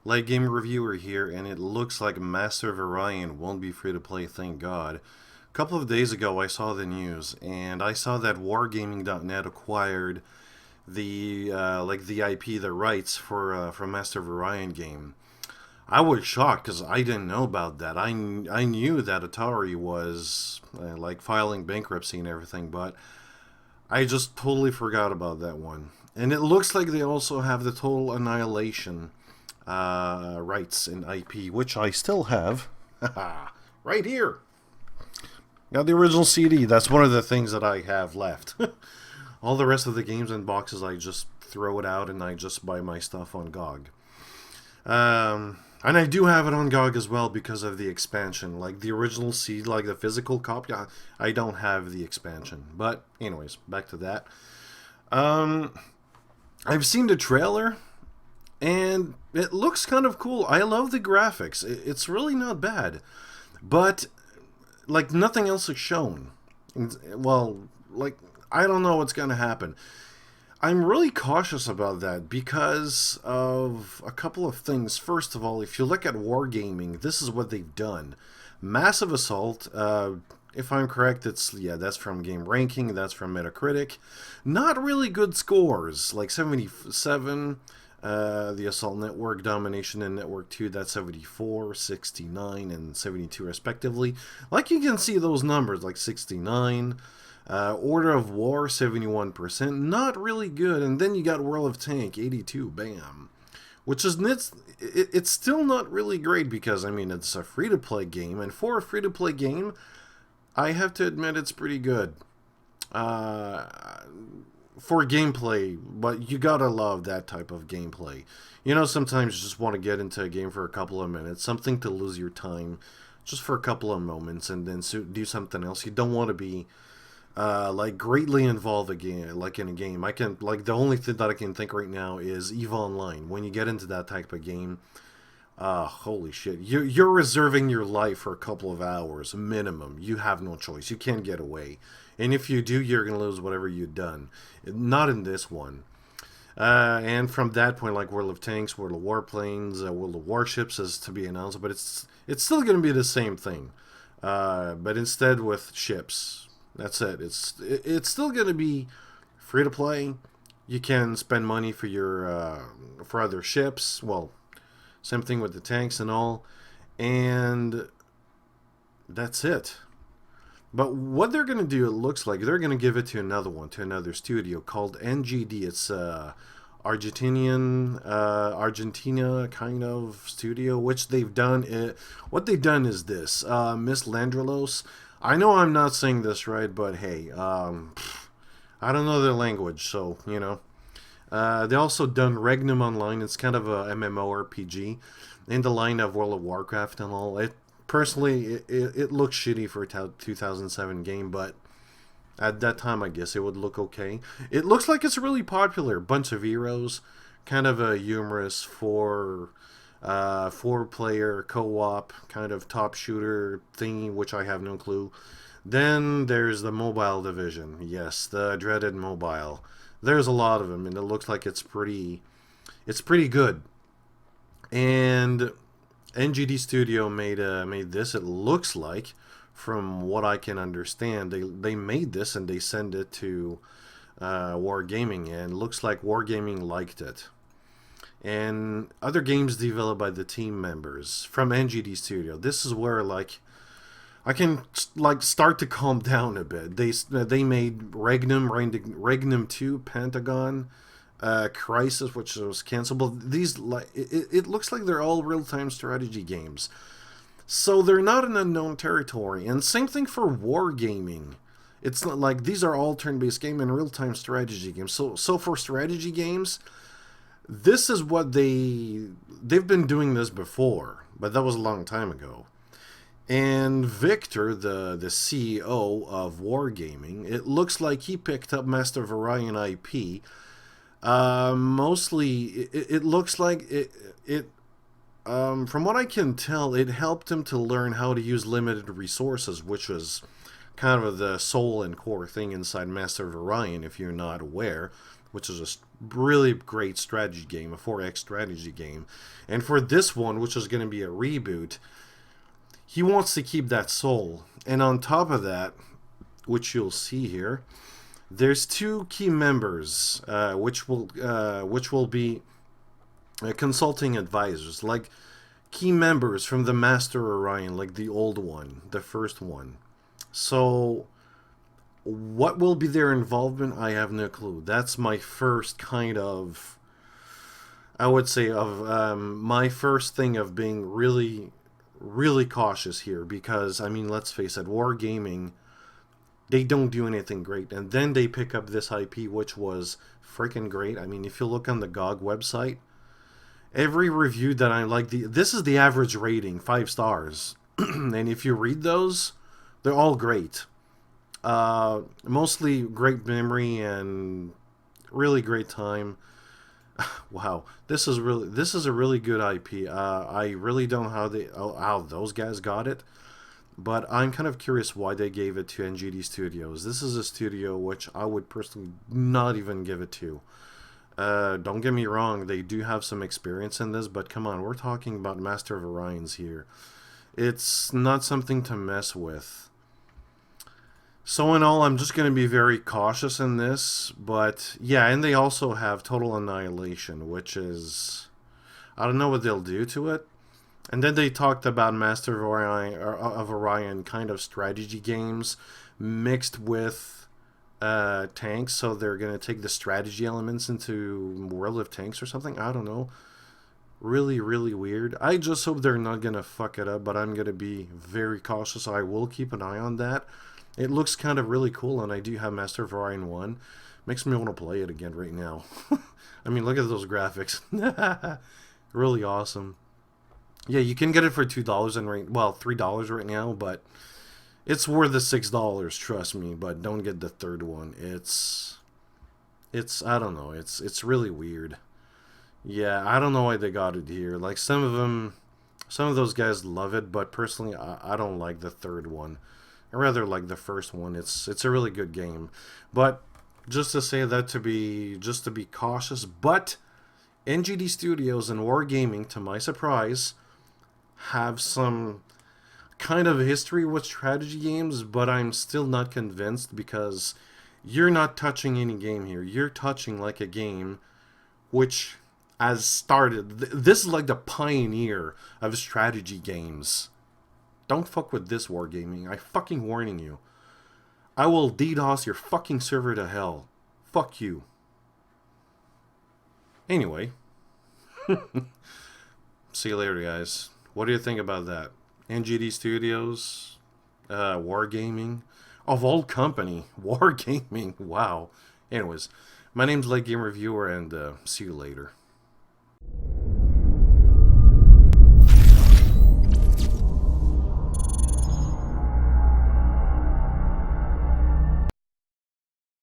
Light Game Reviewer here, and it looks like Master of Orion won't be free to play, thank God. A couple of days ago, I saw the news, and I saw that Wargaming.net acquired the IP, the rights for Master of Orion game. I was shocked because I didn't know about that. I knew that Atari was filing bankruptcy and everything, but I just totally forgot about that one. And it looks like they also have the Total Annihilation rights in IP, which I still have. Right here. Got the original CD. That's one of the things that I have left. All the rest of the games and boxes, I just throw it out and I just buy my stuff on GOG. And I do have it on GOG as well because of the expansion. Like the original CD, like the physical copy, I don't have the expansion. But anyways, back to that. I've seen the trailer, and it looks kind of cool. I love the graphics. It's really not bad. But, like, nothing else is shown. Well, like, I don't know what's going to happen. I'm really cautious about that because of a couple of things. First of all, if you look at Wargaming, this is what they've done. Massive Assault, if I'm correct, that's from Game Ranking, that's from Metacritic. Not really good scores, like 77. The Assault Network, Domination, and Network 2, that's 74, 69, and 72 respectively. Like you can see those numbers, like 69. Order of War, 71%. Not really good. And then you got World of Tank, 82. Bam. Which is, it's still not really great because, I mean, it's a free-to-play game. And for a free-to-play game, I have to admit it's pretty good. For gameplay, but you gotta love that type of gameplay. You know, sometimes you just want to get into a game for a couple of minutes, something to lose your time, just for a couple of moments, and then do something else. You don't want to be greatly involved again, like in a game. The only thing that I can think right now is EVE Online. When you get into that type of game, holy shit, you're reserving your life for a couple of hours minimum. You have no choice. You can't get away. And if you do, you're going to lose whatever you've done. Not in this one. And from that point, like World of Tanks, World of Warplanes, World of Warships is to be announced, but it's still going to be the same thing. But instead with ships. That's it. It's still going to be free to play. You can spend money for your for other ships. Well, same thing with the tanks and all. And that's it. But what they're going to do, it looks like, they're going to give it to another studio called NGD. It's Argentina kind of studio, which they've done. What they've done is this. Miss Landrelos. I know I'm not saying this right, but hey, I don't know their language, so, you know. They also done Regnum Online. It's kind of a MMORPG in the line of World of Warcraft and all. Personally, it looks shitty for a 2007 game, but at that time, I guess it would look okay. It looks like it's really popular. Bunch of heroes, kind of a humorous four-player co-op kind of top shooter thingy, which I have no clue. Then there's the mobile division. Yes, the dreaded mobile. There's a lot of them, and it looks like it's pretty good. And NGD Studio made this. It looks like, from what I can understand, they made this and they sent it to Wargaming, and it looks like Wargaming liked it. And other games developed by the team members from NGD Studio. This is where I can start to calm down a bit. They made Regnum 2, Pentagon, Crisis, which was canceled. But these it looks like they're all real-time strategy games, so they're not an unknown territory. And same thing for Wargaming. It's not like these are all turn-based game and real-time strategy games. So for strategy games, this is what they've been doing this before, but that was a long time ago. And Victor, the CEO of Wargaming, it looks like he picked up Master of Orion IP. Mostly, it looks like from what I can tell, it helped him to learn how to use limited resources, which was kind of the soul and core thing inside Master of Orion, if you're not aware, which is a really great strategy game, a 4X strategy game. And for this one, which is going to be a reboot, he wants to keep that soul. And on top of that, which you'll see here, there's two key members, which will be consulting advisors, like key members from the Master Orion, like the old one, the first one. So, what will be their involvement? I have no clue. That's my first kind of, I would say, of my first thing of being really, really cautious here because, I mean, let's face it, wargaming, they don't do anything great. And then they pick up this IP, which was freaking great. I mean, if you look on the GOG website, every review that I like, this is the average rating, 5 stars. And if you read those, they're all great. Mostly great memory and really great time. Wow, this is a really good IP. I really don't know how those guys got it, but I'm kind of curious why they gave it to NGD Studios. This is a studio which I would personally not even give it to. Don't get me wrong, they do have some experience in this, but come on, we're talking about Master of Orions here. It's not something to mess with. So in all, I'm just going to be very cautious in this, but yeah, and they also have Total Annihilation, which is, I don't know what they'll do to it. And then they talked about Master of Orion kind of strategy games mixed with tanks, so they're going to take the strategy elements into World of Tanks or something. I don't know. Really, really weird. I just hope they're not going to fuck it up, but I'm going to be very cautious. I will keep an eye on that. It looks kind of really cool, and I do have Master of Orion 1. Makes me want to play it again right now. I mean, look at those graphics. Really awesome. Yeah, you can get it for $2 and $3 right now, but it's worth the $6, trust me. But don't get the third one. It's I don't know. It's really weird. Yeah, I don't know why they got it here. Like some of those guys love it, but personally, I don't like the third one. I rather like the first one. It's a really good game, but just to say that to be cautious. But NGD Studios and Wargaming, to my surprise, have some kind of history with strategy games, but I'm still not convinced because you're not touching any game here. You're touching like a game which has started. This is like the pioneer of strategy games. Don't fuck with this wargaming. I fucking warning you. I will DDoS your fucking server to hell. Fuck you. Anyway. See you later, guys. What do you think about that? NGD Studios? Wargaming? Of all company. Wargaming. Wow. Anyways. My name's Late Game Reviewer, and see you later.